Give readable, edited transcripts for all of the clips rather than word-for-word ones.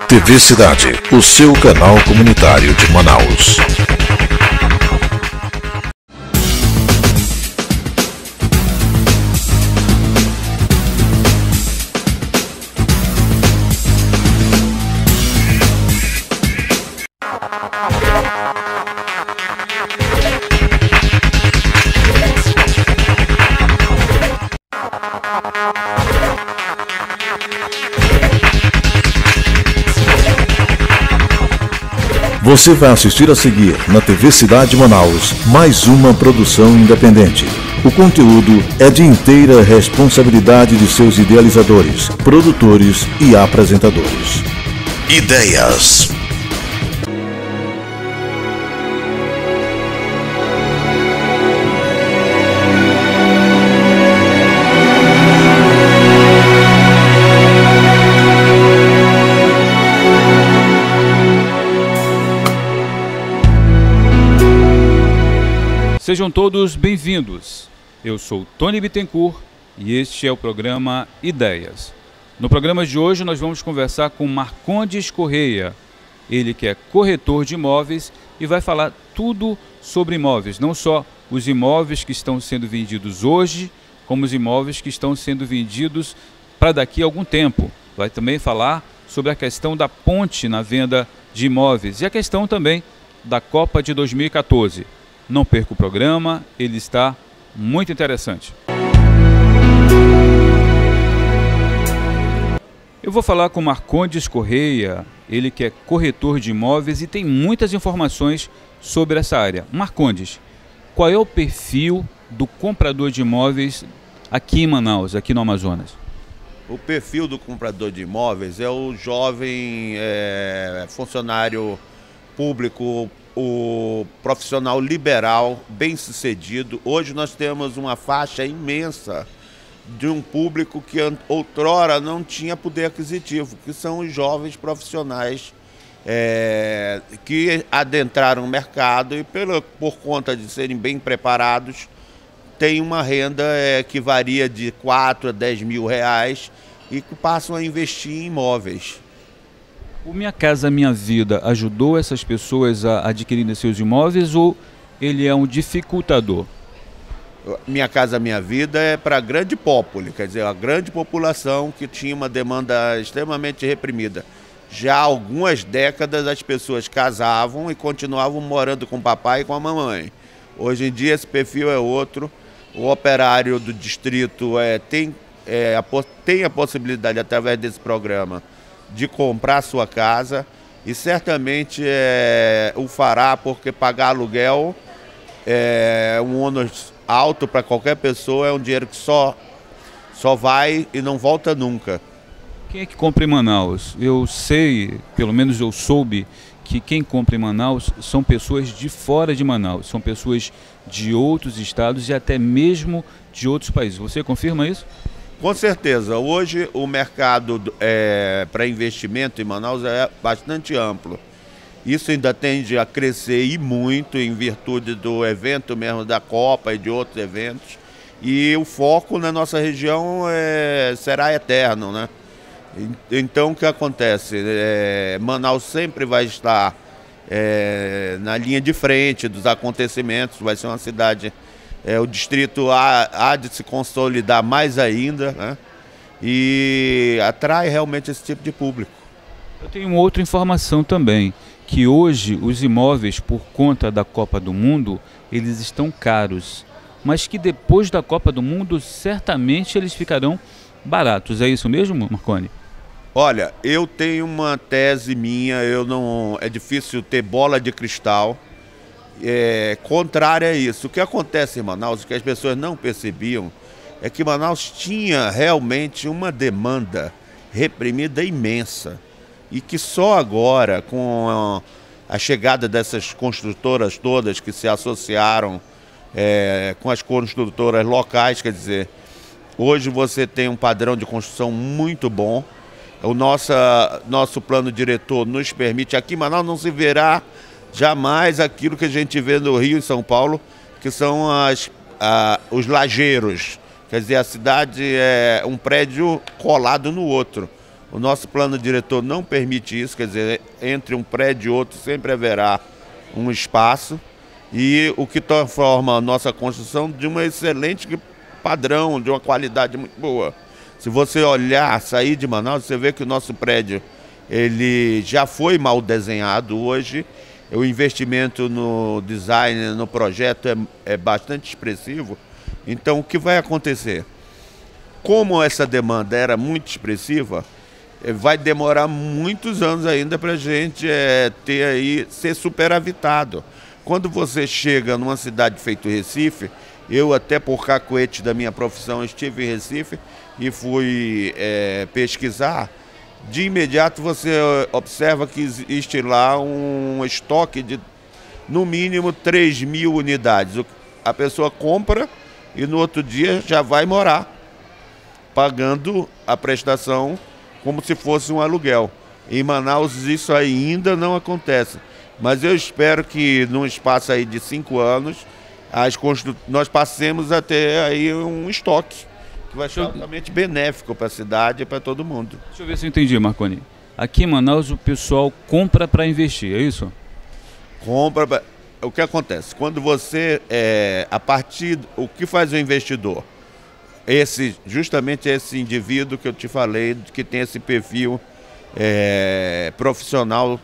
TV Cidade, o seu canal comunitário de Manaus. Você vai assistir a seguir na TV Cidade Manaus mais uma produção independente. O conteúdo é de inteira responsabilidade de seus idealizadores, produtores e apresentadores. Ideias. Sejam todos bem-vindos. Eu sou Tony Bittencourt e este é o programa Ideias. No programa de hoje nós vamos conversar com Marcondes Correia, ele que é corretor de imóveis e vai falar tudo sobre imóveis, não só os imóveis que estão sendo vendidos hoje, como os imóveis que estão sendo vendidos para daqui a algum tempo. Vai também falar sobre a questão da ponte na venda de imóveis e a questão também da Copa de 2014. Não perca o programa, ele está muito interessante. Eu vou falar com Marcondes Correia, ele que é corretor de imóveis e tem muitas informações sobre essa área. Marcondes, qual é o perfil do comprador de imóveis aqui em Manaus, aqui no Amazonas? O perfil do comprador de imóveis é o jovem funcionário público, o profissional liberal, bem-sucedido. Hoje nós temos uma faixa imensa de um público que outrora não tinha poder aquisitivo, que são os jovens profissionais que adentraram o mercado e por conta de serem bem preparados, têm uma renda que varia de 4 a 10 mil reais e que passam a investir em imóveis. O Minha Casa Minha Vida ajudou essas pessoas a adquirirem seus imóveis ou ele é um dificultador? Minha Casa Minha Vida é para a grande população, quer dizer, a grande população que tinha uma demanda extremamente reprimida. Já há algumas décadas as pessoas casavam e continuavam morando com o papai e com a mamãe. Hoje em dia esse perfil é outro. O operário do distrito tem a possibilidade, através desse programa, de comprar sua casa e certamente o fará, porque pagar aluguel é um ônus alto para qualquer pessoa, é um dinheiro que só vai e não volta nunca. Quem é que compra em Manaus? Eu sei, pelo menos eu soube, que quem compra em Manaus são pessoas de fora de Manaus, são pessoas de outros estados e até mesmo de outros países. Você confirma isso? Com certeza. Hoje o mercado para investimento em Manaus é bastante amplo. Isso ainda tende a crescer e muito em virtude do evento mesmo da Copa e de outros eventos. E o foco na nossa região será eterno, né? Então o que acontece? Manaus sempre vai estar na linha de frente dos acontecimentos, vai ser uma cidade... o distrito há de se consolidar mais ainda, né? E atrai realmente esse tipo de público. Eu tenho uma outra informação também, que hoje os imóveis, por conta da Copa do Mundo, eles estão caros, mas que depois da Copa do Mundo, certamente eles ficarão baratos. É isso mesmo, Marconi? Olha, eu tenho uma tese minha, é difícil ter bola de cristal. Contrária a isso. O que acontece em Manaus, o que as pessoas não percebiam, é que Manaus tinha realmente uma demanda reprimida imensa e que só agora, com a chegada dessas construtoras todas que se associaram com as construtoras locais, quer dizer, hoje você tem um padrão de construção muito bom. O nosso plano diretor nos permite, aqui em Manaus não se verá jamais aquilo que a gente vê no Rio e São Paulo, que são os lajeiros. Quer dizer, a cidade é um prédio colado no outro. O nosso plano diretor não permite isso, quer dizer, entre um prédio e outro sempre haverá um espaço, e o que transforma a nossa construção de um excelente padrão, de uma qualidade muito boa. Se você olhar, sair de Manaus, você vê que o nosso prédio ele já foi mal desenhado. Hoje o investimento no design, no projeto é bastante expressivo. Então o que vai acontecer? Como essa demanda era muito expressiva, vai demorar muitos anos ainda para a gente ter aí, ser superavitado. Quando você chega numa cidade feito Recife, eu até por cacoete da minha profissão estive em Recife e fui pesquisar, de imediato você observa que existe lá um estoque de no mínimo 3.000 unidades. A pessoa compra e no outro dia já vai morar, pagando a prestação como se fosse um aluguel. Em Manaus isso ainda não acontece, mas eu espero que num espaço aí de 5 anos nós passemos a ter aí um estoque que vai ser altamente benéfico para a cidade e para todo mundo. Deixa eu ver se eu entendi, Marconi. Aqui em Manaus o pessoal compra para investir, é isso? Compra. O que acontece? Quando você, o que faz o investidor? Justamente esse indivíduo que eu te falei, que tem esse perfil profissional,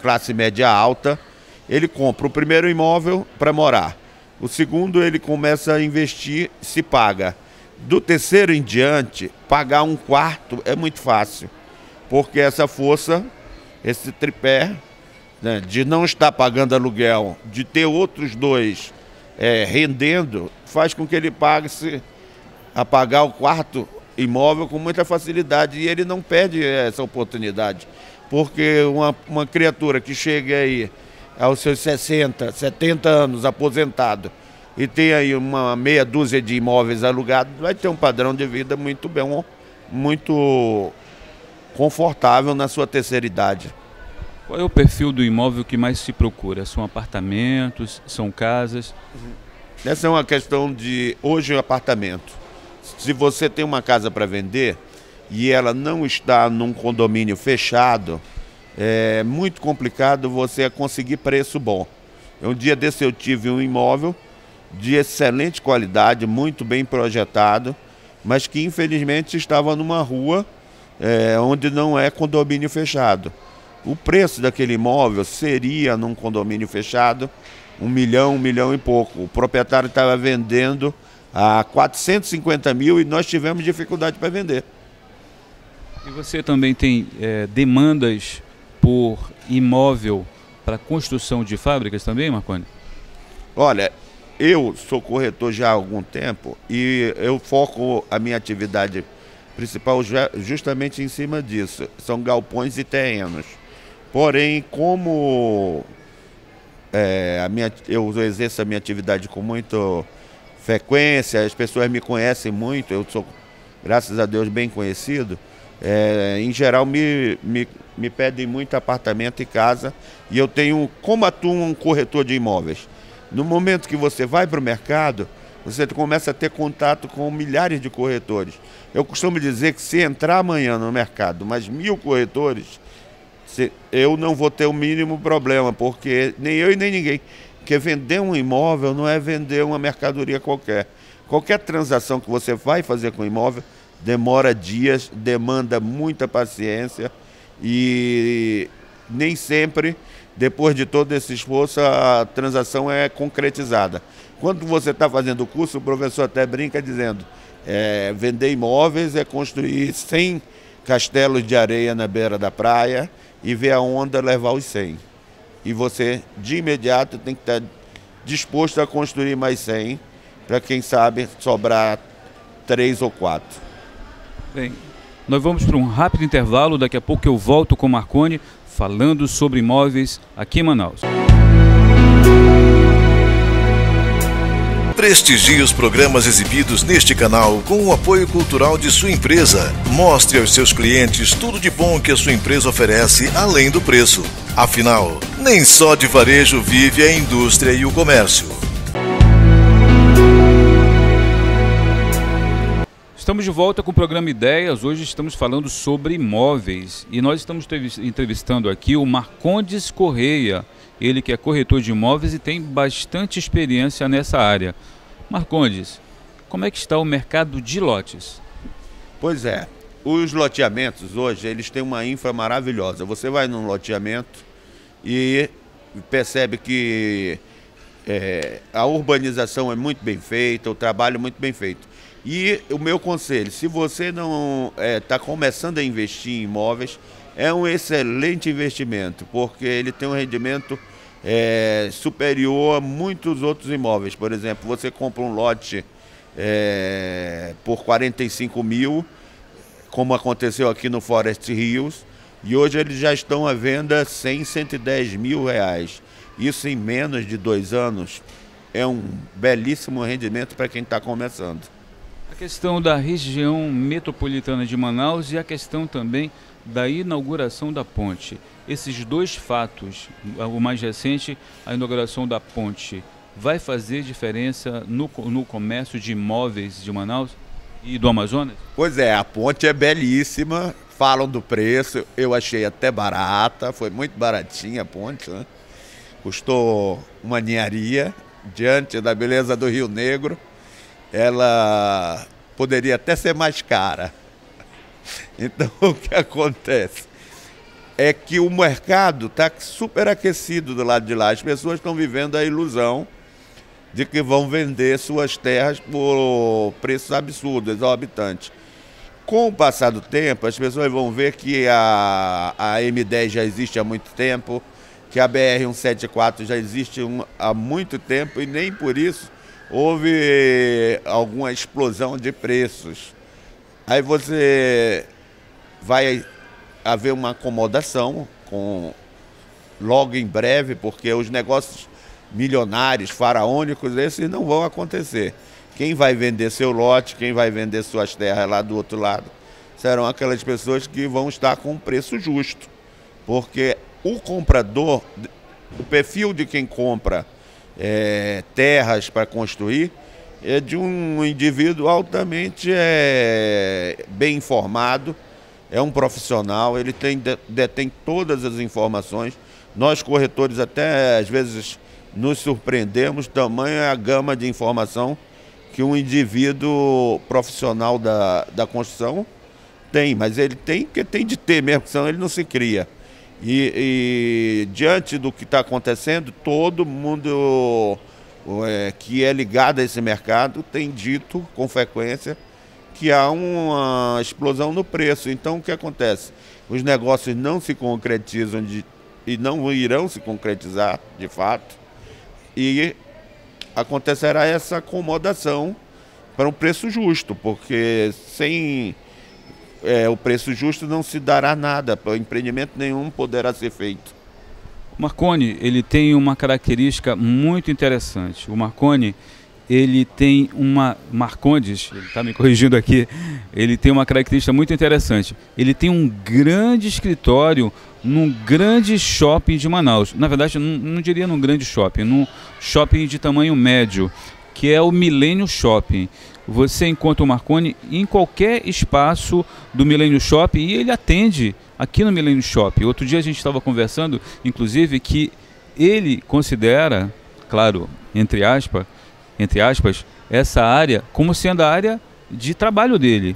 classe média alta, ele compra o primeiro imóvel para morar. O segundo ele começa a investir, se paga. Do terceiro em diante, pagar um quarto é muito fácil, porque essa força, esse tripé, né, de não estar pagando aluguel, de ter outros dois rendendo, faz com que ele pague-se a pagar o quarto imóvel com muita facilidade, e ele não perde essa oportunidade, porque uma criatura que chega aí aos seus 60, 70 anos, aposentado, e tem aí uma meia dúzia de imóveis alugados, vai ter um padrão de vida muito bom, muito confortável na sua terceira idade. Qual é o perfil do imóvel que mais se procura? São apartamentos, são casas? Essa é uma questão de, hoje, um apartamento. Se você tem uma casa para vender e ela não está num condomínio fechado, é muito complicado você conseguir preço bom. Um dia desse eu tive um imóvel de excelente qualidade, muito bem projetado, mas que infelizmente estava numa rua onde não é condomínio fechado. O preço daquele imóvel seria, num condomínio fechado, 1 milhão e pouco. O proprietário estava vendendo a 450 mil e nós tivemos dificuldade para vender. E você também tem demandas por imóvel para construção de fábricas também, Marconi? Olha, eu sou corretor já há algum tempo e eu foco a minha atividade principal justamente em cima disso. São galpões e terrenos. Porém, como eu exerço a minha atividade com muita frequência, as pessoas me conhecem muito, eu sou, graças a Deus, bem conhecido, em geral me pedem muito apartamento e casa, e eu tenho, como atuo um corretor de imóveis. No momento que você vai para o mercado, você começa a ter contato com milhares de corretores. Eu costumo dizer que se entrar amanhã no mercado mais 1.000 corretores, eu não vou ter o mínimo problema, porque nem eu e nem ninguém. Porque vender um imóvel não é vender uma mercadoria qualquer. Qualquer transação que você vai fazer com o imóvel demora dias, demanda muita paciência e nem sempre, depois de todo esse esforço, a transação é concretizada. Quando você está fazendo o curso, o professor até brinca dizendo, vender imóveis é construir 100 castelos de areia na beira da praia e ver a onda levar os 100. E você, de imediato, tem que estar disposto a construir mais 100, para quem sabe sobrar 3 ou 4. Bem, nós vamos para um rápido intervalo, daqui a pouco eu volto com o Marconi, falando sobre imóveis aqui em Manaus. Prestigie os programas exibidos neste canal com o apoio cultural de sua empresa. Mostre aos seus clientes tudo de bom que a sua empresa oferece além do preço. Afinal, nem só de varejo vive a indústria e o comércio. Estamos de volta com o programa Ideias. Hoje estamos falando sobre imóveis e nós estamos entrevistando aqui o Marcondes Correia, ele que é corretor de imóveis e tem bastante experiência nessa área. Marcondes, como é que está o mercado de lotes? Pois é, os loteamentos hoje, eles têm uma infra maravilhosa. Você vai num loteamento e percebe que a urbanização é muito bem feita, o trabalho é muito bem feito. E o meu conselho, se você não está começando a investir em imóveis, é um excelente investimento, porque ele tem um rendimento superior a muitos outros imóveis. Por exemplo, você compra um lote por 45 mil, como aconteceu aqui no Forest Hills, e hoje eles já estão à venda 100, 110 mil reais. Isso em menos de 2 anos é um belíssimo rendimento para quem está começando. A questão da região metropolitana de Manaus e a questão também da inauguração da ponte. Esses dois fatos, o mais recente, a inauguração da ponte, vai fazer diferença no comércio de imóveis de Manaus e do Amazonas? Pois é, a ponte é belíssima, falam do preço, eu achei até barata, foi muito baratinha a ponte, né? Custou uma ninharia, diante da beleza do Rio Negro. Ela poderia até ser mais cara. Então, o que acontece é que o mercado está superaquecido do lado de lá. As pessoas estão vivendo a ilusão de que vão vender suas terras por preços absurdos, exorbitantes. Com o passar do tempo, as pessoas vão ver que a M10 já existe há muito tempo, que a BR-174 já existe há muito tempo e nem por isso houve alguma explosão de preços. Aí você vai haver uma acomodação logo em breve, porque os negócios milionários, faraônicos, esses não vão acontecer. Quem vai vender seu lote, quem vai vender suas terras lá do outro lado, serão aquelas pessoas que vão estar com um preço justo. Porque o comprador, o perfil de quem compra terras para construir, é de um indivíduo altamente bem informado, é um profissional, ele detém todas as informações. Nós, corretores, até às vezes nos surpreendemos, tamanha é a gama de informação que um indivíduo profissional da construção tem, mas ele tem, porque tem de ter mesmo, senão ele não se cria. E diante do que está acontecendo, todo mundo que é ligado a esse mercado tem dito com frequência que há uma explosão no preço. Então o que acontece? Os negócios não se concretizam e não irão se concretizar de fato, e acontecerá essa acomodação para um preço justo, porque sem o preço justo não se dará nada, para empreendimento nenhum poderá ser feito. O Marconi, ele tem uma característica muito interessante. O Marconi, ele tem Marcondes, ele está me corrigindo aqui, ele tem uma característica muito interessante. Ele tem um grande escritório num grande shopping de Manaus. Na verdade, não diria num grande shopping, num shopping de tamanho médio, que é o Millennium Shopping. Você encontra o Marconi em qualquer espaço do Millennium Shopping e ele atende aqui no Millennium Shopping. Outro dia a gente estava conversando, inclusive, que ele considera, claro, entre aspas, essa área como sendo a área de trabalho dele.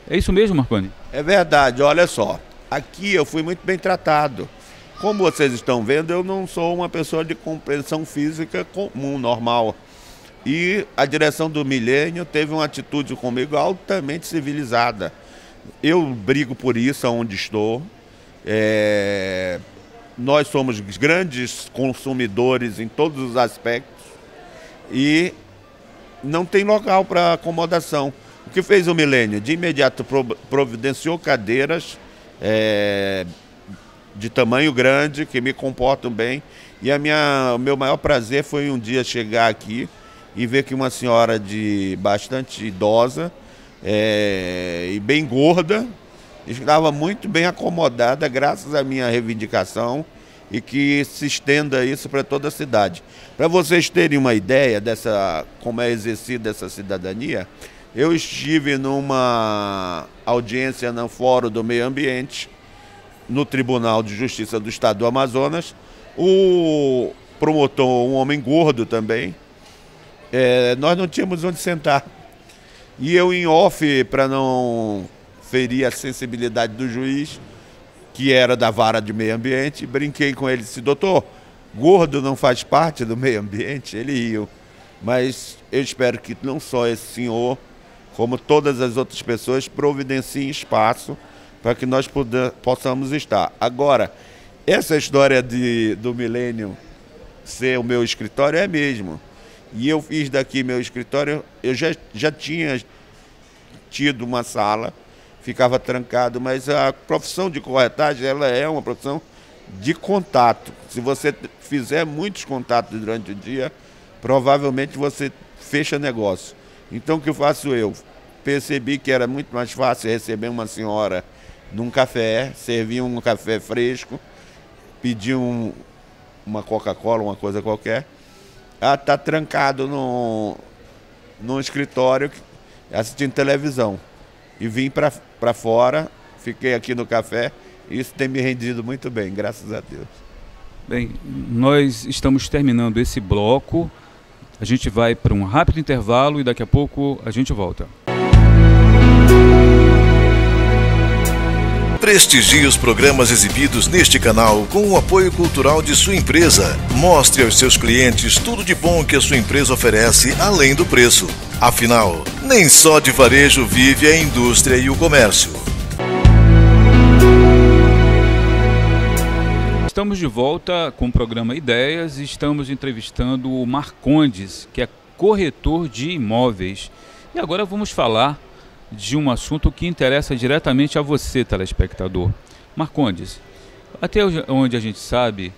É isso mesmo, Marconi? É verdade, olha só. Aqui eu fui muito bem tratado. Como vocês estão vendo, eu não sou uma pessoa de compreensão física comum, normal. E a direção do Milênio teve uma atitude comigo altamente civilizada. Eu brigo por isso onde estou. Nós somos grandes consumidores em todos os aspectos e não tem local para acomodação. O que fez o Milênio? De imediato providenciou cadeiras de tamanho grande, que me comportam bem. E o meu maior prazer foi um dia chegar aqui e ver que uma senhora bastante idosa e bem gorda estava muito bem acomodada, graças à minha reivindicação, e que se estenda isso para toda a cidade. Para vocês terem uma ideia como é exercida essa cidadania, Eu estive numa audiência no Fórum do Meio Ambiente, no Tribunal de Justiça do Estado do Amazonas. O promotor, um homem gordo também, nós não tínhamos onde sentar. E eu, em off, para não ferir a sensibilidade do juiz, que era da vara de meio ambiente, brinquei com ele e disse: doutor, gordo não faz parte do meio ambiente? Ele riu. Mas eu espero que não só esse senhor, como todas as outras pessoas, providenciem espaço para que nós possamos estar. Agora, essa história do Millennium ser o meu escritório é mesmo. E eu fiz daqui meu escritório, eu já tinha tido uma sala, ficava trancado, mas a profissão de corretagem, ela é uma profissão de contato. Se você fizer muitos contatos durante o dia, provavelmente você fecha negócio. Então o que eu faço eu? Percebi que era muito mais fácil receber uma senhora num café, servir um café fresco, pedir uma Coca-Cola, uma coisa qualquer. Ela está trancado no escritório assistindo televisão. E vim para fora, fiquei aqui no café, e isso tem me rendido muito bem, graças a Deus. Bem, nós estamos terminando esse bloco, a gente vai para um rápido intervalo e daqui a pouco a gente volta. Prestigie os programas exibidos neste canal com o apoio cultural de sua empresa. Mostre aos seus clientes tudo de bom que a sua empresa oferece além do preço. Afinal, nem só de varejo vive a indústria e o comércio. Estamos de volta com o programa Ideias e estamos entrevistando o Marcondes, que é corretor de imóveis. E agora vamos falar de um assunto que interessa diretamente a você, telespectador. Marcondes, até onde a gente sabe,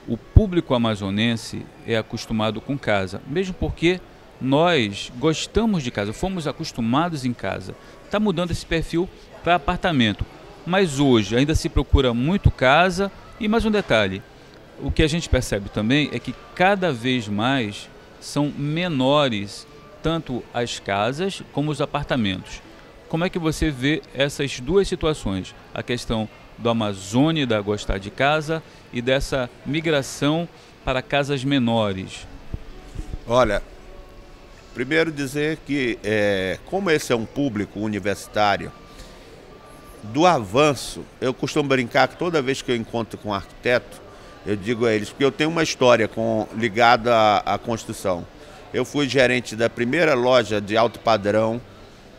o público amazonense é acostumado com casa, mesmo porque nós gostamos de casa, fomos acostumados em casa. Está mudando esse perfil para apartamento, mas hoje ainda se procura muito casa. E mais um detalhe, o que a gente percebe também é que cada vez mais são menores tanto as casas como os apartamentos. Como é que você vê essas duas situações? A questão do amazônida gostar de casa e dessa migração para casas menores. Olha, primeiro dizer que, como esse é um público universitário, do avanço, eu costumo brincar que toda vez que eu encontro com um arquiteto, eu digo a eles, porque eu tenho uma história ligada à construção. Eu fui gerente da primeira loja de alto padrão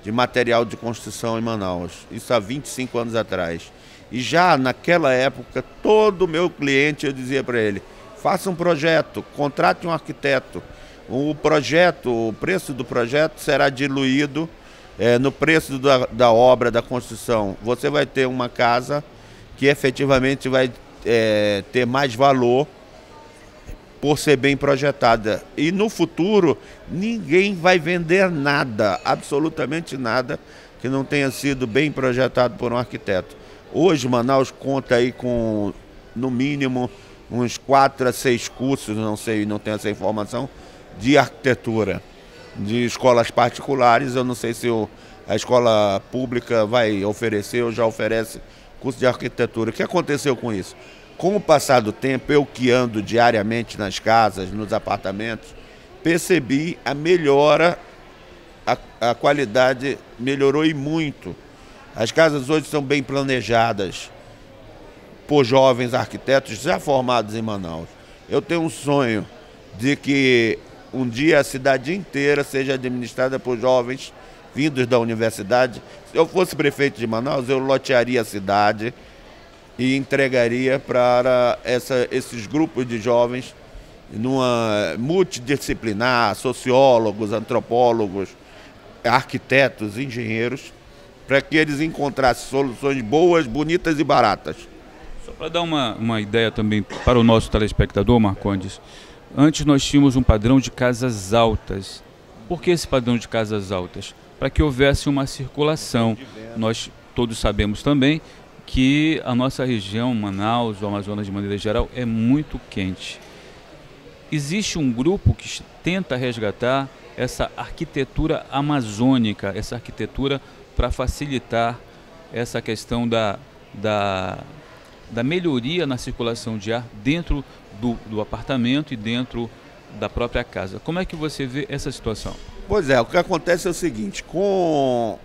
de material de construção em Manaus, isso há 25 anos atrás. E já naquela época, todo meu cliente, eu dizia para ele: faça um projeto, contrate um arquiteto. O preço do projeto será diluído no preço da obra, da construção. Você vai ter uma casa que efetivamente vai ter mais valor por ser bem projetada. E no futuro, ninguém vai vender nada, absolutamente nada, que não tenha sido bem projetado por um arquiteto. Hoje, Manaus conta aí com, no mínimo, uns 4 a 6 cursos, não sei, não tenho essa informação, de arquitetura, de escolas particulares. Eu não sei se a escola pública vai oferecer ou já oferece curso de arquitetura. O que aconteceu com isso? Com o passar do tempo, eu que ando diariamente nas casas, nos apartamentos, percebi a melhora, a qualidade melhorou e muito. As casas hoje são bem planejadas por jovens arquitetos já formados em Manaus. Eu tenho um sonho de que um dia a cidade inteira seja administrada por jovens vindos da universidade. Se eu fosse prefeito de Manaus, eu lotearia a cidade e entregaria para esses grupos de jovens numa multidisciplinar, sociólogos, antropólogos, arquitetos, engenheiros, para que eles encontrassem soluções boas, bonitas e baratas. Só para dar uma ideia também para o nosso telespectador, Marcondes, antes nós tínhamos um padrão de casas altas. Por que esse padrão de casas altas? Para que houvesse uma circulação. Nós todos sabemos também que a nossa região, Manaus, o Amazonas de maneira geral, é muito quente. Existe um grupo que tenta resgatar essa arquitetura amazônica, essa arquitetura para facilitar essa questão da melhoria na circulação de ar dentro do apartamento e dentro da própria casa. Como é que você vê essa situação? Pois é, o que acontece é o seguinte, com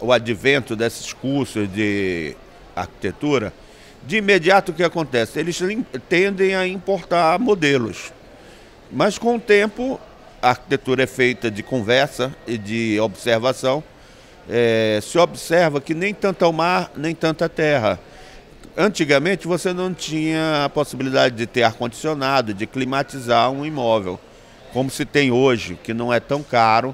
o advento desses cursos de arquitetura, de imediato o que acontece? Eles tendem a importar modelos, mas com o tempo a arquitetura é feita de conversa e de observação. Se observa que nem tanto ao mar, nem tanta terra. Antigamente você não tinha a possibilidade de ter ar-condicionado, de climatizar um imóvel, como se tem hoje, que não é tão caro.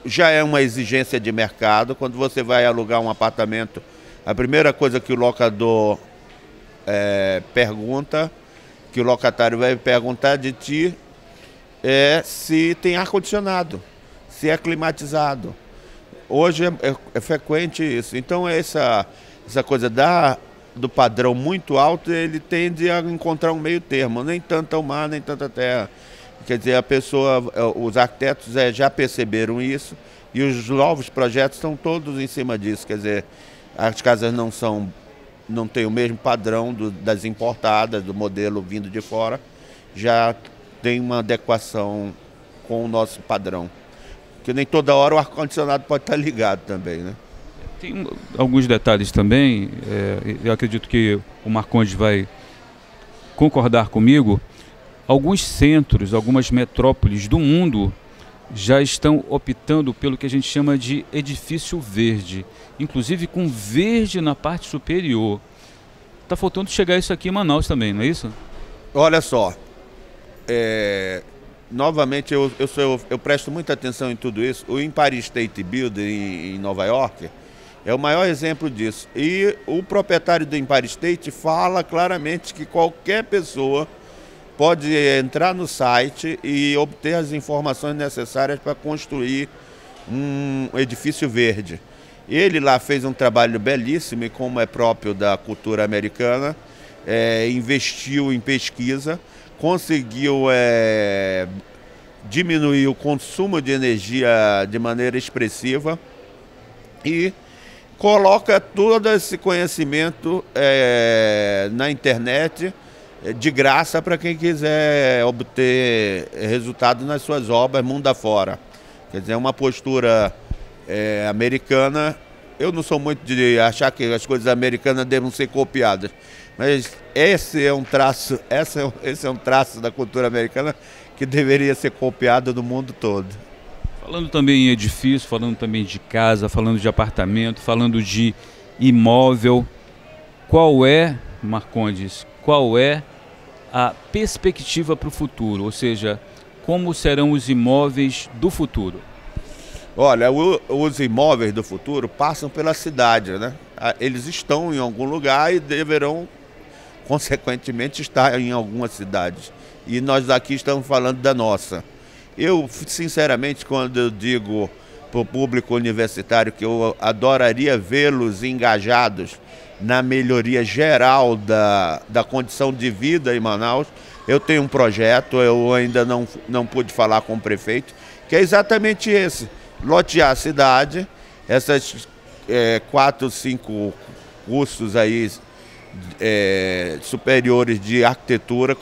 Já é uma exigência de mercado. Quando você vai alugar um apartamento, a primeira coisa que o locador pergunta, que o locatário vai perguntar de ti, é se tem ar-condicionado, se é climatizado. Hoje é frequente isso. Então essa coisa do padrão muito alto, ele tende a encontrar um meio termo, nem tanto ao mar, nem tanta terra. Quer dizer, os arquitetos já perceberam isso e os novos projetos estão todos em cima disso. Quer dizer, as casas não têm o mesmo padrão das importadas, do modelo vindo de fora, já tem uma adequação com o nosso padrão. Porque nem toda hora o ar-condicionado pode estar ligado também, né? Tem alguns detalhes também, eu acredito que o Marcondes vai concordar comigo. Alguns centros, algumas metrópoles do mundo já estão optando pelo que a gente chama de edifício verde, inclusive com verde na parte superior. Está faltando chegar isso aqui em Manaus também, não é isso? Olha só, novamente eu presto muita atenção em tudo isso. O Empire State Building em Nova York é o maior exemplo disso. E o proprietário do Empire State fala claramente que qualquer pessoa pode entrar no site e obter as informações necessárias para construir um edifício verde. Ele lá fez um trabalho belíssimo e, como é próprio da cultura americana, investiu em pesquisa, conseguiu diminuir o consumo de energia de maneira expressiva e coloca todo esse conhecimento na internet de graça para quem quiser obter resultado nas suas obras mundo afora. Quer dizer, é uma postura americana. Eu não sou muito de achar que as coisas americanas devem ser copiadas, mas esse é um traço da cultura americana que deveria ser copiado no mundo todo. Falando também em edifício, falando também de casa, falando de apartamento, falando de imóvel, Marcondes, qual é a perspectiva para o futuro? Ou seja, como serão os imóveis do futuro? Olha, os imóveis do futuro passam pela cidade, né? Eles estão em algum lugar e deverão, consequentemente, estar em algumas cidades. E nós aqui estamos falando da nossa. Eu, sinceramente, quando eu digo para o público universitário que eu adoraria vê-los engajados na melhoria geral da condição de vida em Manaus, eu tenho um projeto, eu ainda não pude falar com o prefeito, que é exatamente esse: lotear a cidade, essas 4, 5 cursos aí superiores de arquitetura,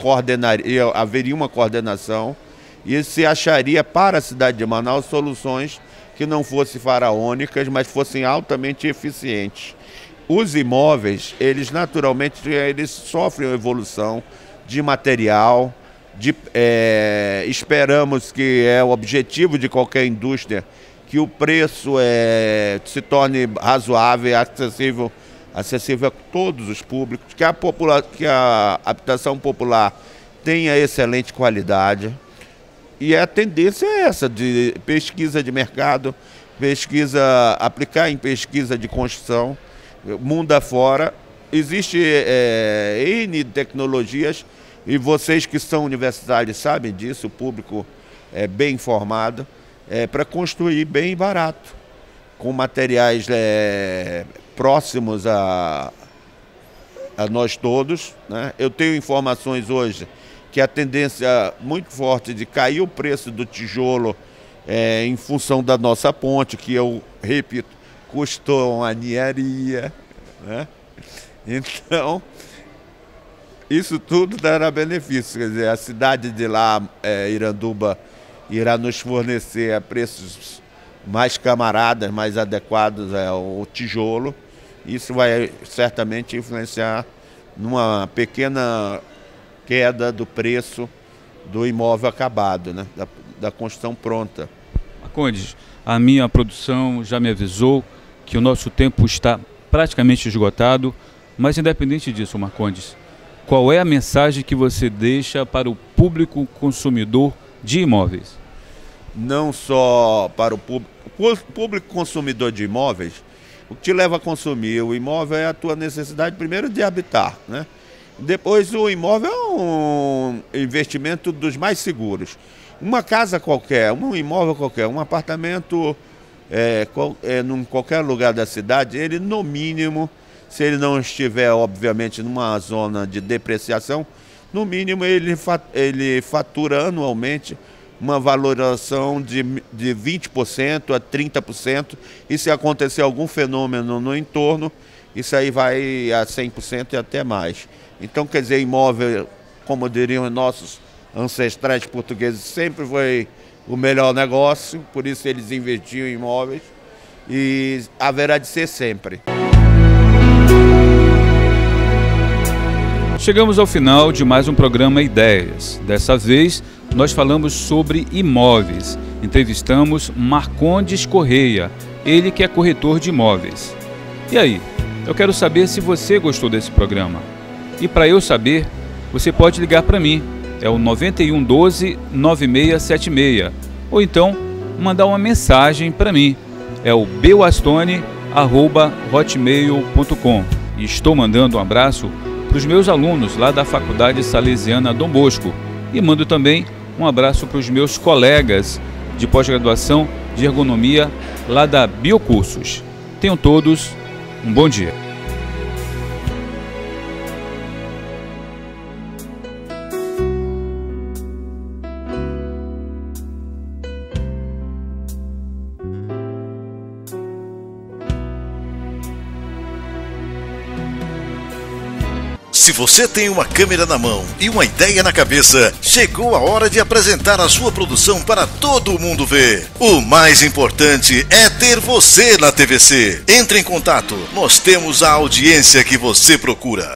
haveria uma coordenação e se acharia para a cidade de Manaus soluções que não fossem faraônicas, mas fossem altamente eficientes. Os imóveis, eles naturalmente sofrem uma evolução de material, esperamos que é o objetivo de qualquer indústria, que o preço se torne razoável e acessível a todos os públicos, que a habitação popular tenha excelente qualidade. E a tendência é essa, de pesquisa de mercado, aplicar em pesquisa de construção, mundo afora. Existe N tecnologias, e vocês que são universitários sabem disso, o público é bem informado, para construir bem barato, com materiais próximos a nós todos, né? Eu tenho informações hoje que a tendência muito forte de cair o preço do tijolo em função da nossa ponte, que eu repito, custou uma ninharia, né? Então, isso tudo dará benefício. Quer dizer, a cidade de lá, Iranduba, irá nos fornecer a preços mais camaradas, mais adequados ao tijolo. Isso vai certamente influenciar numa pequena queda do preço do imóvel acabado, né? Da construção pronta. Marcondes, a minha produção já me avisou que o nosso tempo está praticamente esgotado, mas independente disso, Marcondes, qual é a mensagem que você deixa para o público consumidor de imóveis? Não só para o público consumidor de imóveis, o que te leva a consumir o imóvel é a tua necessidade, primeiro, de habitar, né? Depois, o imóvel é um investimento dos mais seguros. Uma casa qualquer, um imóvel qualquer, um apartamento em qualquer lugar da cidade, ele no mínimo, se ele não estiver, obviamente, numa zona de depreciação, no mínimo ele fatura anualmente uma valorização de 20% a 30%, e se acontecer algum fenômeno no entorno, isso aí vai a 100% e até mais. Então, quer dizer, imóvel, como diriam nossos ancestrais portugueses, sempre foi o melhor negócio, por isso eles investiam em imóveis e haverá de ser sempre. Chegamos ao final de mais um programa Ideias. Dessa vez, nós falamos sobre imóveis. Entrevistamos Marcondes Correia, ele que é corretor de imóveis. E aí, eu quero saber se você gostou desse programa. E para eu saber, você pode ligar para mim, é o 9112-9676, ou então mandar uma mensagem para mim, é o bewastone@hotmail.com. E estou mandando um abraço para os meus alunos lá da Faculdade Salesiana Dom Bosco, e mando também um abraço para os meus colegas de pós-graduação de ergonomia lá da Biocursos. Tenham todos um bom dia. Se você tem uma câmera na mão e uma ideia na cabeça, chegou a hora de apresentar a sua produção para todo mundo ver. O mais importante é ter você na TVC. Entre em contato, nós temos a audiência que você procura.